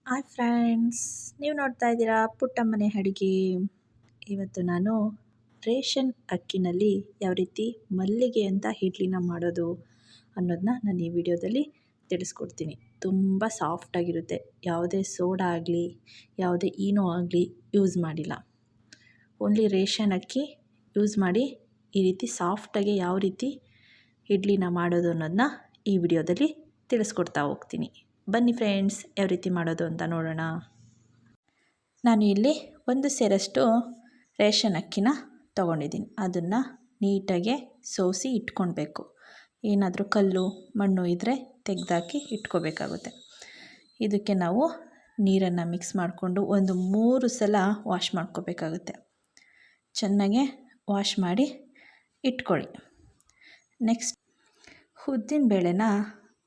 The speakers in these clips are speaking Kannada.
ಹಾಯ್ ಫ್ರೆಂಡ್ಸ್, ನೀವು ನೋಡ್ತಾ ಇದ್ದೀರಾ ಪುಟ್ಟಮ್ಮನೆ ಅಡುಗೆ. ಇವತ್ತು ನಾನು ರೇಷನ್ ಅಕ್ಕಿನಲ್ಲಿ ಯಾವ ರೀತಿ ಮಲ್ಲಿಗೆ ಅಂತ ಇಡ್ಲಿನ ಮಾಡೋದು ಅನ್ನೋದನ್ನ ನಾನು ಈ ವಿಡಿಯೋದಲ್ಲಿ ತಿಳಿಸ್ಕೊಡ್ತೀನಿ. ತುಂಬ ಸಾಫ್ಟಾಗಿರುತ್ತೆ. ಯಾವುದೇ ಸೋಡಾ ಆಗಲಿ ಯಾವುದೇ ಈನೋ ಆಗಲಿ ಯೂಸ್ ಮಾಡಿಲ್ಲ. ಓನ್ಲಿ ರೇಷನ್ ಅಕ್ಕಿ ಯೂಸ್ ಮಾಡಿ ಈ ರೀತಿ ಸಾಫ್ಟಾಗಿ ಯಾವ ರೀತಿ ಇಡ್ಲಿನ ಮಾಡೋದು ಅನ್ನೋದನ್ನ ಈ ವಿಡಿಯೋದಲ್ಲಿ ತಿಳಿಸ್ಕೊಡ್ತಾ ಹೋಗ್ತೀನಿ. ಬನ್ನಿ ಫ್ರೆಂಡ್ಸ್, ಯಾವ ರೀತಿ ಮಾಡೋದು ಅಂತ ನೋಡೋಣ. ನಾನು ಇಲ್ಲಿ 1 ಸೇರಷ್ಟು ರೇಷನ್ ಅಕ್ಕಿನ ತೊಗೊಂಡಿದ್ದೀನಿ. ಅದನ್ನು ನೀಟಾಗಿ ಸೋಸಿ ಇಟ್ಕೊಳ್ಬೇಕು. ಏನಾದರೂ ಕಲ್ಲು ಮಣ್ಣು ಇದ್ದರೆ ತೆಗೆದಾಕಿ ಇಟ್ಕೋಬೇಕಾಗುತ್ತೆ. ಇದಕ್ಕೆ ನಾವು ನೀರನ್ನು ಮಿಕ್ಸ್ ಮಾಡಿಕೊಂಡು 3 ಸಲ ವಾಶ್ ಮಾಡ್ಕೋಬೇಕಾಗುತ್ತೆ. ಚೆನ್ನಾಗೆ ವಾಶ್ ಮಾಡಿ ಇಟ್ಕೊಳ್ಳಿ. ನೆಕ್ಸ್ಟ್ ಉದ್ದಿನ ಬೇಳೆನ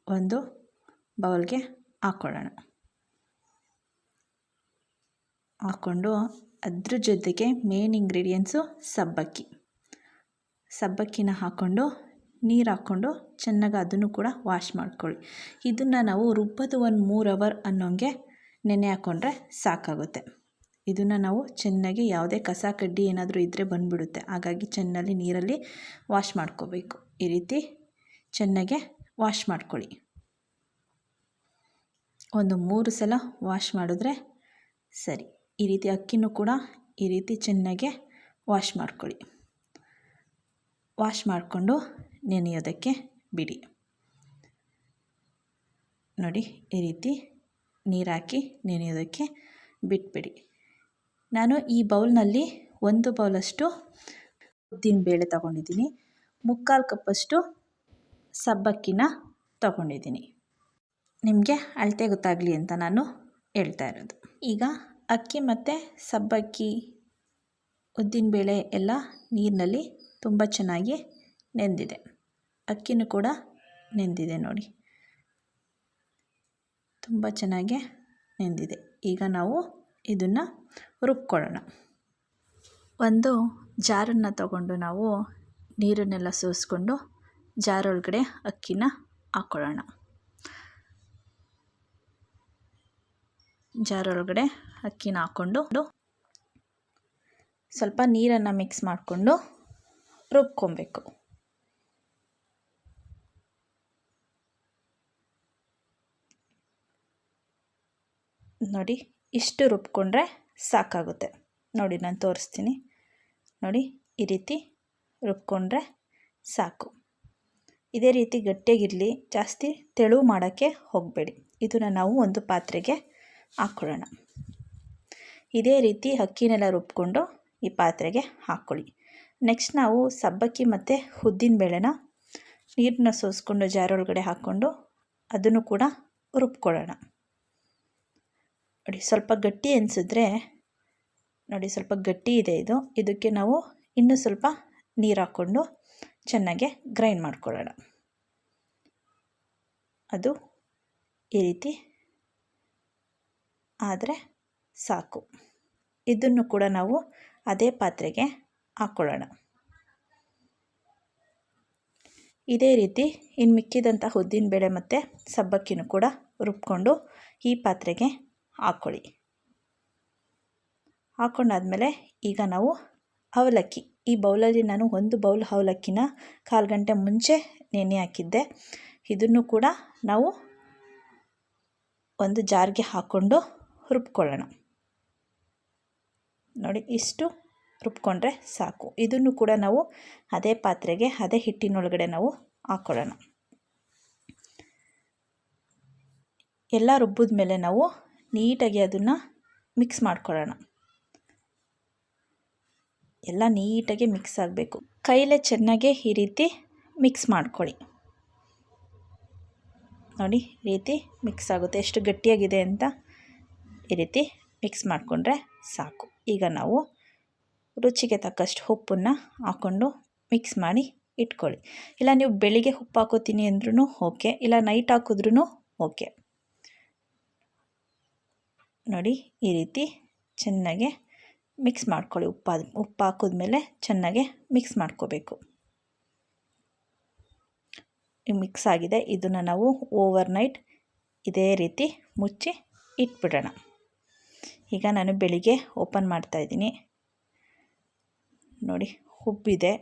ಒಂದು ಬೌಲ್ಗೆ ಹಾಕ್ಕೊಳ್ಳೋಣ. ಹಾಕ್ಕೊಂಡು ಅದ್ರ ಜೊತೆಗೆ ಮೇನ್ ಇಂಗ್ರೀಡಿಯೆಂಟ್ಸು ಸಬ್ಬಕ್ಕಿನ ಹಾಕ್ಕೊಂಡು ನೀರು ಹಾಕ್ಕೊಂಡು ಚೆನ್ನಾಗಿ ಅದನ್ನು ಕೂಡ ವಾಶ್ ಮಾಡ್ಕೊಳ್ಳಿ. ಇದನ್ನು ನಾವು ರುಬ್ಬೋದು 3 ಅವರ್ ಅನ್ನೋಂಗೆ ನೆನೆ ಹಾಕ್ಕೊಂಡ್ರೆ ಸಾಕಾಗುತ್ತೆ. ಇದನ್ನು ನಾವು ಚೆನ್ನಾಗಿ ಯಾವುದೇ ಕಸ ಕಡ್ಡಿ ಏನಾದರೂ ಇದ್ದರೆ ಬಂದುಬಿಡುತ್ತೆ. ಹಾಗಾಗಿ ಚೆನ್ನಾಗಿ ನೀರಲ್ಲಿ ವಾಶ್ ಮಾಡ್ಕೋಬೇಕು. ಈ ರೀತಿ ಚೆನ್ನಾಗೆ ವಾಶ್ ಮಾಡ್ಕೊಳ್ಳಿ. 3 ಸಲ ವಾಶ್ ಮಾಡಿದ್ರೆ ಸರಿ. ಈ ರೀತಿ ಅಕ್ಕಿನೂ ಕೂಡ ಈ ರೀತಿ ಚೆನ್ನಾಗೆ ವಾಶ್ ಮಾಡ್ಕೊಳ್ಳಿ. ವಾಶ್ ಮಾಡಿಕೊಂಡು ನೆನೆಯೋದಕ್ಕೆ ಬಿಡಿ. ನೋಡಿ, ಈ ರೀತಿ ನೀರು ಹಾಕಿ ನೆನೆಯೋದಕ್ಕೆ ಬಿಟ್ಬಿಡಿ. ನಾನು ಈ ಬೌಲ್ನಲ್ಲಿ 1 ಬೌಲಷ್ಟು ಉದ್ದಿನ ಬೇಳೆ ತೊಗೊಂಡಿದ್ದೀನಿ. 3/4 ಕಪ್ಪಷ್ಟು ಸಬ್ಬಕ್ಕಿನ ತೊಗೊಂಡಿದ್ದೀನಿ. ನಿಮಗೆ ಅಳತೆ ಗೊತ್ತಾಗಲಿ ಅಂತ ನಾನು ಹೇಳ್ತಾ ಇರೋದು. ಈಗ ಅಕ್ಕಿ ಮತ್ತು ಸಬ್ಬಕ್ಕಿ ಉದ್ದಿನಬೇಳೆ ಎಲ್ಲ ನೀರಿನಲ್ಲಿ ತುಂಬ ಚೆನ್ನಾಗಿ ನೆಂದಿದೆ. ಅಕ್ಕಿನೂ ಕೂಡ ನೆಂದಿದೆ ನೋಡಿ, ತುಂಬ ಚೆನ್ನಾಗಿ ನೆಂದಿದೆ. ಈಗ ನಾವು ಇದನ್ನು ರುಬ್ಕೊಳ್ಳೋಣ. ಒಂದು ಜಾರನ್ನು ತಗೊಂಡು ನಾವು ನೀರನ್ನೆಲ್ಲ ಸೋಸಿಕೊಂಡು ಜಾರೊಳಗಡೆ ಅಕ್ಕಿನ ಹಾಕ್ಕೊಳ್ಳೋಣ. ಜಾರೊಳಗಡೆ ಅಕ್ಕಿನ ಹಾಕ್ಕೊಂಡು ಸ್ವಲ್ಪ ನೀರನ್ನು ಮಿಕ್ಸ್ ಮಾಡಿಕೊಂಡು ರುಬ್ಕೊಬೇಕು. ನೋಡಿ, ಇಷ್ಟು ರುಬ್ಕೊಂಡ್ರೆ ಸಾಕಾಗುತ್ತೆ. ನೋಡಿ, ನಾನು ತೋರಿಸ್ತೀನಿ. ನೋಡಿ, ಈ ರೀತಿ ರುಬ್ಕೊಂಡ್ರೆ ಸಾಕು. ಇದೇ ರೀತಿ ಗಟ್ಟಿಯಾಗಿರಲಿ, ಜಾಸ್ತಿ ತೆಳು ಮಾಡೋಕ್ಕೆ ಹೋಗಬೇಡಿ. ಇದನ್ನು ನಾವು ಒಂದು ಪಾತ್ರೆಗೆ ಹಾಕ್ಕೊಳ್ಳೋಣ. ಇದೇ ರೀತಿ ಅಕ್ಕಿನೆಲ್ಲ ರುಬ್ಕೊಂಡು ಈ ಪಾತ್ರೆಗೆ ಹಾಕ್ಕೊಳ್ಳಿ. ನೆಕ್ಸ್ಟ್ ನಾವು ಸಬ್ಬಕ್ಕಿ ಮತ್ತು ಉದ್ದಿನಬೇಳೆನ ನೀರನ್ನ ಸೋಸ್ಕೊಂಡು ಜಾರೊಳಗಡೆ ಹಾಕ್ಕೊಂಡು ಅದನ್ನು ಕೂಡ ರುಬ್ಕೊಳ್ಳೋಣ. ನೋಡಿ, ಸ್ವಲ್ಪ ಗಟ್ಟಿ ಅನಿಸಿದ್ರೆ ನೋಡಿ, ಸ್ವಲ್ಪ ಗಟ್ಟಿ ಇದೆ ಇದು. ಇದಕ್ಕೆ ನಾವು ಇನ್ನೂ ಸ್ವಲ್ಪ ನೀರು ಹಾಕ್ಕೊಂಡು ಚೆನ್ನಾಗೆ ಗ್ರೈಂಡ್ ಮಾಡ್ಕೊಳ್ಳೋಣ. ಅದು ಈ ರೀತಿ ಆದರೆ ಸಾಕು. ಇದನ್ನು ಕೂಡ ನಾವು ಅದೇ ಪಾತ್ರೆಗೆ ಹಾಕ್ಕೊಳ್ಳೋಣ. ಇದೇ ರೀತಿ ಇನ್ನು ಮಿಕ್ಕಿದಂಥ ಉದ್ದಿನಬೇಳೆ ಮತ್ತು ಸಬ್ಬಕ್ಕಿನೂ ಕೂಡ ರುಬ್ಕೊಂಡು ಈ ಪಾತ್ರೆಗೆ ಹಾಕ್ಕೊಳ್ಳಿ. ಹಾಕ್ಕೊಂಡಾದ್ಮೇಲೆ ಈಗ ನಾವು ಅವಲಕ್ಕಿ, ಈ ಬೌಲಲ್ಲಿ ನಾನು 1 ಬೌಲ್ ಅವಲಕ್ಕಿನ 1/4 ಗಂಟೆ ಮುಂಚೆ ನೆನೆ ಹಾಕಿದ್ದೆ. ಇದನ್ನು ಕೂಡ ನಾವು ಒಂದು ಜಾರ್ಗೆ ಹಾಕ್ಕೊಂಡು ರುಬ್ಕೊಳ್ಳೋಣ. ನೋಡಿ, ಇಷ್ಟು ರುಬ್ಕೊಂಡ್ರೆ ಸಾಕು. ಇದನ್ನು ಕೂಡ ನಾವು ಅದೇ ಪಾತ್ರೆಗೆ ಅದೇ ಹಿಟ್ಟಿನೊಳಗಡೆ ನಾವು ಹಾಕ್ಕೊಳ್ಳೋಣ. ಎಲ್ಲ ರುಬ್ಬಿದ ಮೇಲೆ ನಾವು ನೀಟಾಗಿ ಅದನ್ನು ಮಿಕ್ಸ್ ಮಾಡ್ಕೊಳ್ಳೋಣ. ಎಲ್ಲ ನೀಟಾಗಿ ಮಿಕ್ಸ್ ಆಗಬೇಕು. ಕೈಲೇ ಚೆನ್ನಾಗಿ ಈ ರೀತಿ ಮಿಕ್ಸ್ ಮಾಡ್ಕೊಳ್ಳಿ. ನೋಡಿ, ಈ ರೀತಿ ಮಿಕ್ಸ್ ಆಗುತ್ತೆ. ಎಷ್ಟು ಗಟ್ಟಿಯಾಗಿದೆ ಅಂತ ಈ ರೀತಿ ಮಿಕ್ಸ್ ಮಾಡಿಕೊಂಡ್ರೆ ಸಾಕು. ಈಗ ನಾವು ರುಚಿಗೆ ತಕ್ಕಷ್ಟು ಉಪ್ಪನ್ನು ಹಾಕ್ಕೊಂಡು ಮಿಕ್ಸ್ ಮಾಡಿ ಇಟ್ಕೊಳ್ಳಿ. ಇಲ್ಲ ನೀವು ಬೆಳಿಗ್ಗೆ ಉಪ್ಪು ಹಾಕೋತೀನಿ ಅಂದ್ರೂ ಓಕೆ, ಇಲ್ಲ ನೈಟ್ ಹಾಕಿದ್ರೂ ಓಕೆ. ನೋಡಿ, ಈ ರೀತಿ ಚೆನ್ನಾಗೆ ಮಿಕ್ಸ್ ಮಾಡ್ಕೊಳ್ಳಿ. ಉಪ್ಪು ಹಾಕಿದ್ಮೇಲೆ ಚೆನ್ನಾಗೆ ಮಿಕ್ಸ್ ಮಾಡ್ಕೋಬೇಕು. ಮಿಕ್ಸ್ ಆಗಿದೆ. ಇದನ್ನು ನಾವು ಓವರ್ ನೈಟ್ ಇದೇ ರೀತಿ ಮುಚ್ಚಿ ಇಟ್ಬಿಡೋಣ. ಈಗ ನಾನು ಬೆಳಿಗ್ಗೆ ಓಪನ್ ಮಾಡ್ತಾಯಿದ್ದೀನಿ. ನೋಡಿ ಉಬ್ಬಿದೆ,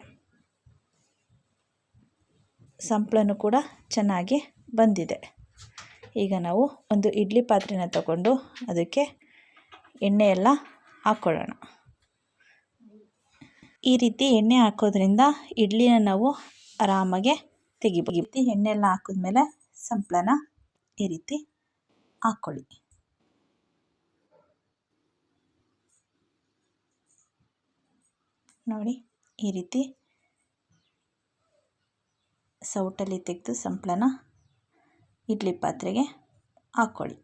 ಸಂಪ್ಳನೂ ಕೂಡ ಚೆನ್ನಾಗಿ ಬಂದಿದೆ. ಈಗ ನಾವು ಒಂದು ಇಡ್ಲಿ ಪಾತ್ರೆನ ತಗೊಂಡು ಅದಕ್ಕೆ ಎಣ್ಣೆ ಎಲ್ಲ ಹಾಕ್ಕೊಳ್ಳೋಣ. ಈ ರೀತಿ ಎಣ್ಣೆ ಹಾಕೋದ್ರಿಂದ ಇಡ್ಲಿನ ನಾವು ಆರಾಮಾಗೆ ತೆಗಿಬೋದು. ಎಣ್ಣೆ ಎಲ್ಲ ಹಾಕಿದ್ಮೇಲೆ ಸಂಪ್ಳನ ಈ ರೀತಿ ಹಾಕ್ಕೊಳ್ಳಿ. ನೋಡಿ ಈ ರೀತಿ ಸೌಟಲ್ಲಿ ತೆಗೆದು ಸಂಪ್ಳನ ಇಡ್ಲಿ ಪಾತ್ರೆಗೆ ಹಾಕ್ಕೊಳ್ಳಿ.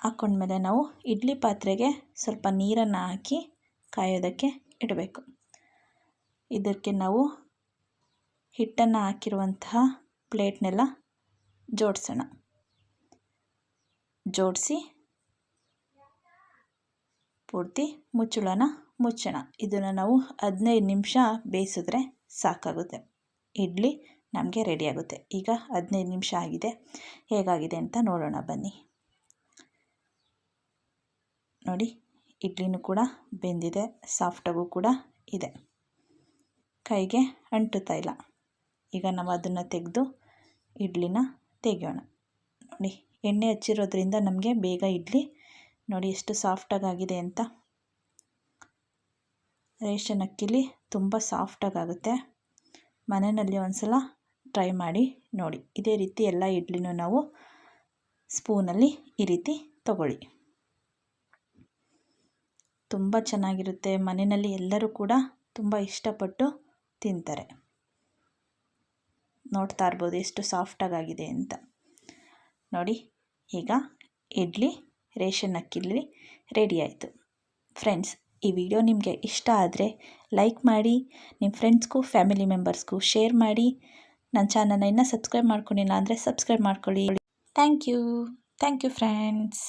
ಹಾಕ್ಕೊಂಡ್ಮೇಲೆ ನಾವು ಇಡ್ಲಿ ಪಾತ್ರೆಗೆ ಸ್ವಲ್ಪ ನೀರನ್ನು ಹಾಕಿ ಕಾಯೋದಕ್ಕೆ ಇಡಬೇಕು. ಇದಕ್ಕೆ ನಾವು ಹಿಟ್ಟನ್ನು ಹಾಕಿರುವಂತಹ ಪ್ಲೇಟ್ನೆಲ್ಲ ಜೋಡಿಸೋಣ. ಜೋಡಿಸಿ ಪೂರ್ತಿ ಮುಚ್ಚಳನ ಮುಚ್ಚೋಣ. ಇದನ್ನು ನಾವು 15 ನಿಮಿಷ ಬೇಯಿಸಿದ್ರೆ ಸಾಕಾಗುತ್ತೆ. ಇಡ್ಲಿ ನಮಗೆ ರೆಡಿಯಾಗುತ್ತೆ. ಈಗ 15 ನಿಮಿಷ ಆಗಿದೆ. ಹೇಗಾಗಿದೆ ಅಂತ ನೋಡೋಣ ಬನ್ನಿ. ನೋಡಿ ಇಡ್ಲಿನೂ ಕೂಡ ಬೆಂದಿದೆ, ಸಾಫ್ಟಾಗೂ ಕೂಡ ಇದೆ, ಕೈಗೆ ಅಂಟುತ್ತಾ ಇಲ್ಲ. ಈಗ ನಾವು ಅದನ್ನು ತೆಗೆದು ಇಡ್ಲಿನ ತೆಗೆಯೋಣ. ನೋಡಿ ಎಣ್ಣೆ ಹಚ್ಚಿರೋದ್ರಿಂದ ನಮಗೆ ಬೇಗ ಇಡ್ಲಿ ನೋಡಿ ಎಷ್ಟು ಸಾಫ್ಟಾಗಿದೆ ಅಂತ. ರೇಷನ್ ಅಕ್ಕಿಲಿ ತುಂಬ ಸಾಫ್ಟಾಗುತ್ತೆ. ಮನೆಯಲ್ಲಿ ಒಂದು ಸಲ ಟ್ರೈ ಮಾಡಿ ನೋಡಿ. ಇದೇ ರೀತಿ ಎಲ್ಲ ಇಡ್ಲಿನೂ ನಾವು ಸ್ಪೂನಲ್ಲಿ ಈ ರೀತಿ ತಗೊಳ್ಳಿ. ತುಂಬ ಚೆನ್ನಾಗಿರುತ್ತೆ. ಮನೆಯಲ್ಲಿ ಎಲ್ಲರೂ ಕೂಡ ತುಂಬ ಇಷ್ಟಪಟ್ಟು ತಿಂತಾರೆ. ನೋಡ್ತಾ ಇರ್ಬೋದು ಎಷ್ಟು ಸಾಫ್ಟಾಗಿದೆ ಅಂತ. ನೋಡಿ ಈಗ ಇಡ್ಲಿ ರೇಷನ್ ಅಕ್ಕಿಲಿ ರೆಡಿ ಆಯಿತು. ಫ್ರೆಂಡ್ಸ್, ಈ ವಿಡಿಯೋ ನಿಮಗೆ ಇಷ್ಟ ಆದರೆ ಲೈಕ್ ಮಾಡಿ, ನಿಮ್ಮ ಫ್ರೆಂಡ್ಸ್ಗೂ ಫ್ಯಾಮಿಲಿ ಮೆಂಬರ್ಸ್ಗೂ ಶೇರ್ ಮಾಡಿ. ನನ್ನ ಚಾನಲ್ನ ಇನ್ನೂ ಸಬ್ಸ್ಕ್ರೈಬ್ ಮಾಡ್ಕೊಂಡಿಲ್ಲ ಅಂದರೆ ಸಬ್ಸ್ಕ್ರೈಬ್ ಮಾಡ್ಕೊಳ್ಳಿ. Thank you friends.